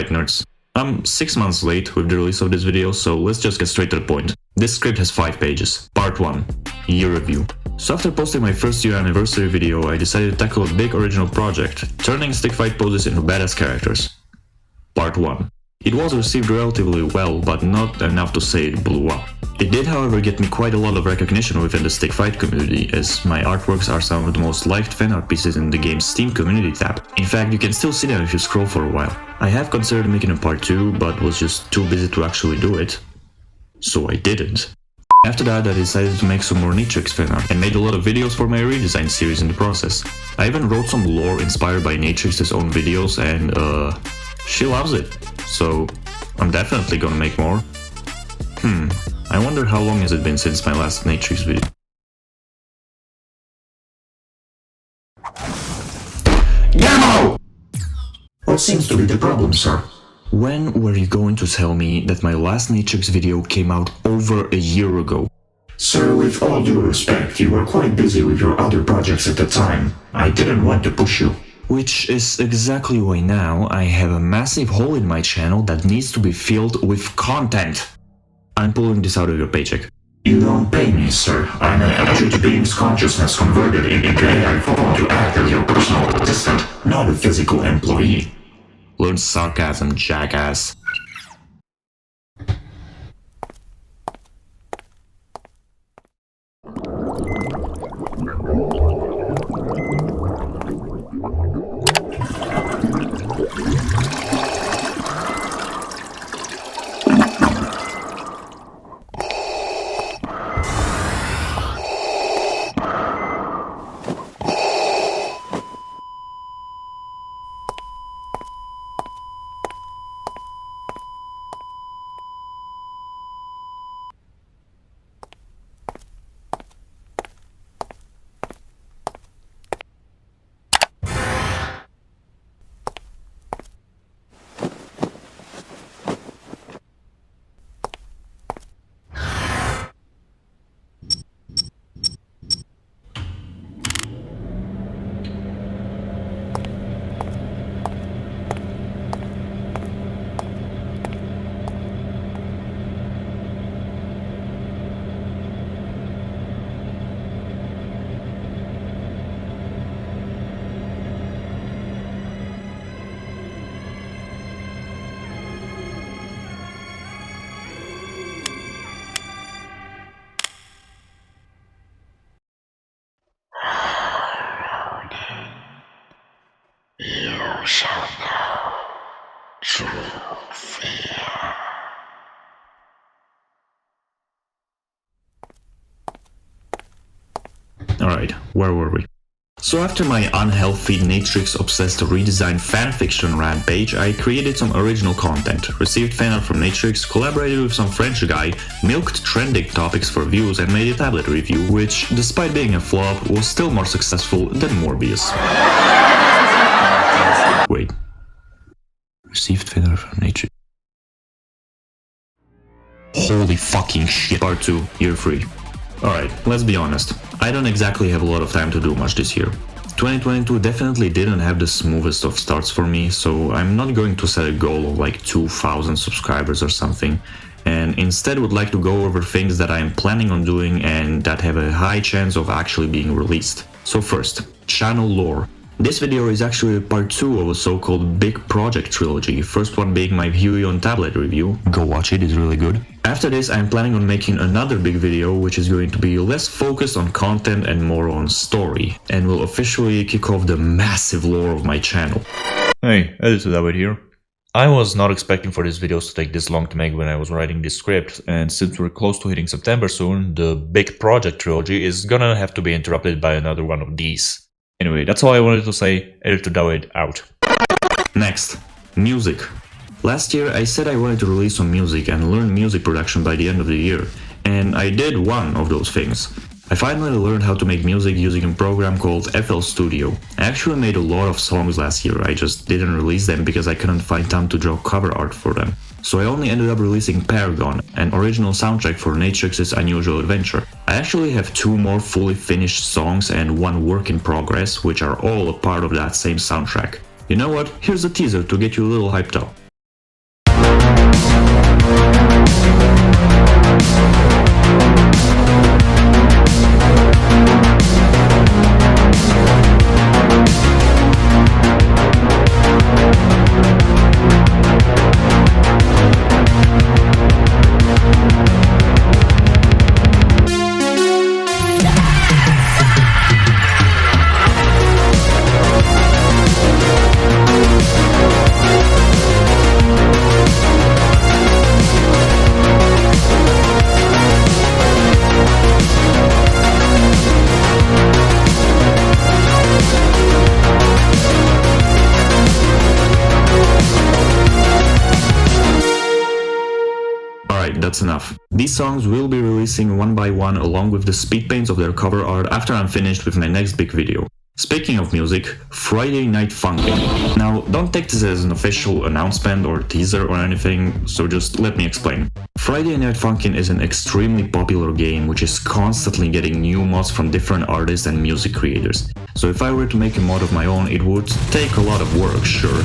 Alright nerds, I'm 6 months late with the release of this video, so let's just get straight to the point. This script has 5 pages. Part 1. Year review. So after posting my first year anniversary video, I decided to tackle a big original project, turning stick fight poses into badass characters. Part 1. It was received relatively well, but not enough to say it blew up. It did however get me quite a lot of recognition within the stick fight community, as my artworks are some of the most liked fan art pieces in the game's Steam community tab. In fact, you can still see them if you scroll for a while. I have considered making a part 2, but was just too busy to actually do it. So I didn't. After that, I decided to make some more Neytirix fan art, and made a lot of videos for my redesign series in the process. I even wrote some lore inspired by Neytirix's own videos, and she loves it. So I'm definitely gonna make more. I wonder how long has it been since my last Neytirix video. Gammo! What seems to be the problem, sir? When were you going to tell me that my last Neytirix video came out over a year ago? Sir, with all due respect, you were quite busy with your other projects at the time. I didn't want to push you. Which is exactly why now I have a massive hole in my channel that needs to be filled with content. I'm pulling this out of your paycheck. You don't pay me, sir. I'm an entity being's consciousness converted into AI form to act as your personal assistant, not a physical employee. Learn sarcasm, jackass. You shall know true fear. Alright, where were we? So after my unhealthy Neytirix obsessed redesign fanfiction rampage, I created some original content, received fan art from Neytirix, collaborated with some French guy, milked trending topics for views and made a tablet review, which, despite being a flop, was still more successful than Morbius. Wait. Received fan art from Neytirix. Holy fucking shit. Part 2, year 3. Alright, let's be honest. I don't exactly have a lot of time to do much this year. 2022 definitely didn't have the smoothest of starts for me, so I'm not going to set a goal of like 2,000 subscribers or something, and instead would like to go over things that I'm planning on doing and that have a high chance of actually being released. So first, channel lore. This video is actually part 2 of a so-called big project trilogy, first one being my Huey on tablet review. Go watch it, it's really good. After this, I'm planning on making another big video, which is going to be less focused on content and more on story, and will officially kick off the massive lore of my channel. Hey, Editor David here. I was not expecting for these videos to take this long to make when I was writing this script, and since we're close to hitting September soon, the big project trilogy is gonna have to be interrupted by another one of these. Anyway, that's all I wanted to say. Editor David out. Next, music. Last year I said I wanted to release some music and learn music production by the end of the year, and I did one of those things. I finally learned how to make music using a program called FL Studio. I actually made a lot of songs last year, I just didn't release them because I couldn't find time to draw cover art for them. So I only ended up releasing Paragon, an original soundtrack for Neytirix's Unusual Adventure. I actually have 2 more fully finished songs and 1 work in progress, which are all a part of that same soundtrack. You know what, here's a teaser to get you a little hyped up. that's enough. These songs will be releasing one by one along with the speed paints of their cover art after I'm finished with my next big video. Speaking of music, Friday Night Funkin'. Now, don't take this as an official announcement or teaser or anything, so just let me explain. Friday Night Funkin' is an extremely popular game which is constantly getting new mods from different artists and music creators. So if I were to make a mod of my own, it would take a lot of work, sure,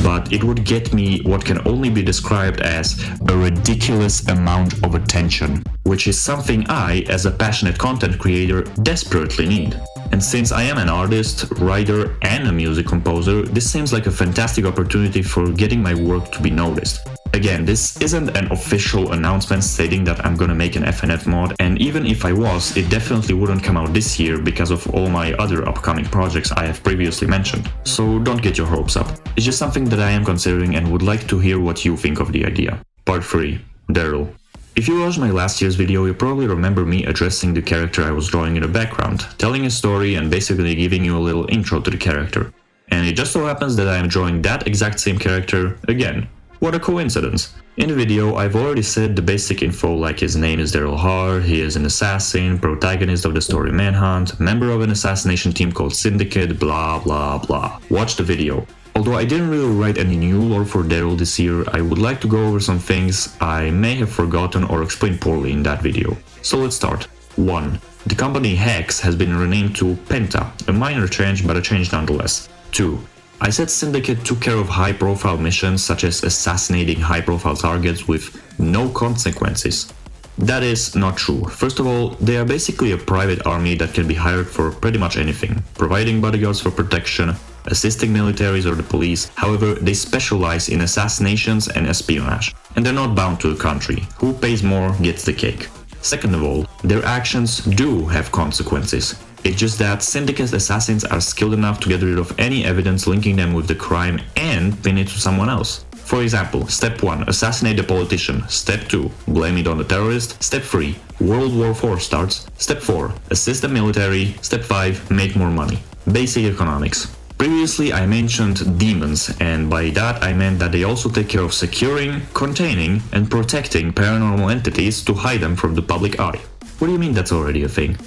but it would get me what can only be described as a ridiculous amount of attention, which is something I, as a passionate content creator, desperately need. And since I am an artist, writer, and a music composer, this seems like a fantastic opportunity for getting my work to be noticed. Again, this isn't an official announcement stating that I'm gonna make an FNF mod, and even if I was, it definitely wouldn't come out this year because of all my other upcoming projects I have previously mentioned. So don't get your hopes up. It's just something that I am considering and would like to hear what you think of the idea. Part 3. Daryl. If you watched my last year's video, you probably remember me addressing the character I was drawing in the background, telling a story and basically giving you a little intro to the character. And it just so happens that I am drawing that exact same character again. What a coincidence. In the video, I've already said the basic info like his name is Daryl, he is an assassin, protagonist of the story Manhunt, member of an assassination team called Syndicate, blah blah blah. Watch the video. Although I didn't really write any new lore for Daryl this year, I would like to go over some things I may have forgotten or explained poorly in that video. So let's start. 1. The company Hex has been renamed to Penta, a minor change but a change nonetheless. 2. I said Syndicate took care of high-profile missions such as assassinating high-profile targets with no consequences. That is not true. First of all, they are basically a private army that can be hired for pretty much anything, providing bodyguards for protection, assisting militaries or the police. However, they specialize in assassinations and espionage, and they're not bound to a country. Who pays more gets the cake. Second of all, their actions do have consequences. It's just that Syndicate assassins are skilled enough to get rid of any evidence linking them with the crime and pin it to someone else. For example, Step 1, assassinate the politician. Step 2, blame it on the terrorist. Step 3, World War IV starts. Step 4, assist the military. Step 5, make more money. Basic economics. Previously I mentioned demons, and by that I meant that they also take care of securing, containing, and protecting paranormal entities to hide them from the public eye. What do you mean that's already a thing?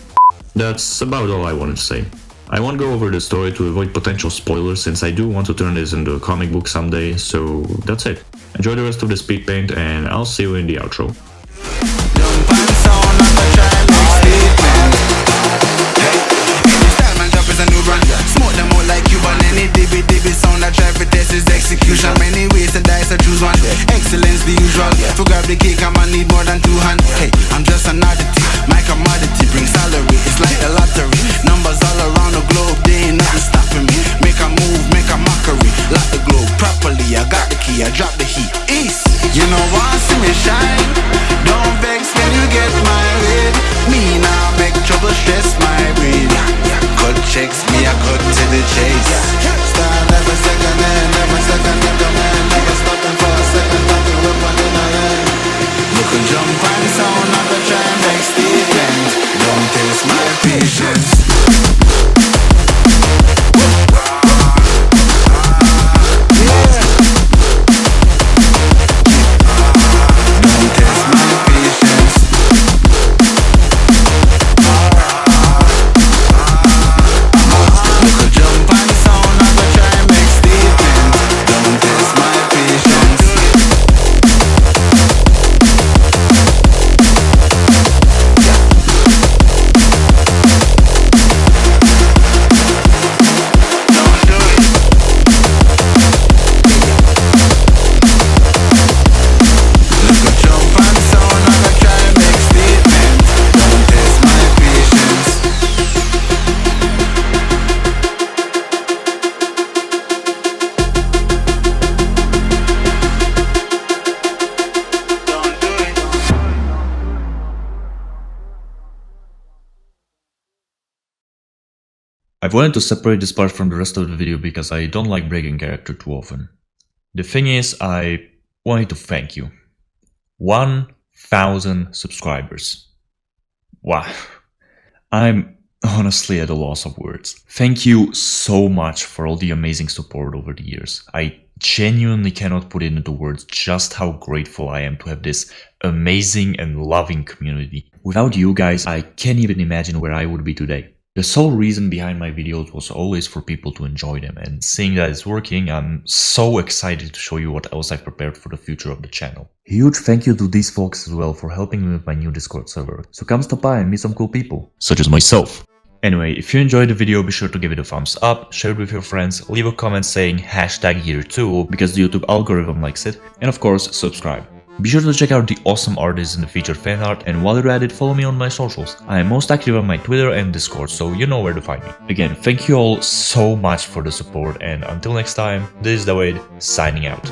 That's about all I wanted to say. I won't go over the story to avoid potential spoilers since I do want to turn this into a comic book someday, so that's it. Enjoy the rest of the speed paint and I'll see you in the outro. Execution, many ways to dice, I choose one. Excellence, the usual. To grab the cake, I'ma need more than 2 hands. Hey, I'm just an oddity. My commodity brings salary. It's like the lottery. Numbers all around the globe, they ain't nothing stopping me. Make a move, make a mockery. Lock the globe properly. I got the key, I drop the heat. East, you know why see me shine? Don't vex when you get my way. Me now make trouble stress my brain. Cut checks, me I cut to the chase. Start every second and every second every man. Never stopping for a second, talking weapon in my hand. Look and jump and sound, not to try and make statement. Don't test my patience. I've wanted to separate this part from the rest of the video because I don't like breaking character too often. The thing is, I wanted to thank you. 1,000 subscribers. Wow. I'm honestly at a loss of words. Thank you so much for all the amazing support over the years. I genuinely cannot put it into words just how grateful I am to have this amazing and loving community. Without you guys, I can't even imagine where I would be today. The sole reason behind my videos was always for people to enjoy them, and seeing that it's working, I'm so excited to show you what else I've prepared for the future of the channel. Huge thank you to these folks as well for helping me with my new Discord server, so come stop by and meet some cool people, such as myself. Anyway, if you enjoyed the video, be sure to give it a thumbs up, share it with your friends, leave a comment saying #here2 because the YouTube algorithm likes it, and of course, subscribe. Be sure to check out the awesome artists in the featured fan art, and while you're at it, follow me on my socials. I am most active on my Twitter and Discord, so you know where to find me. Again, thank you all so much for the support, and until next time, this is David, signing out.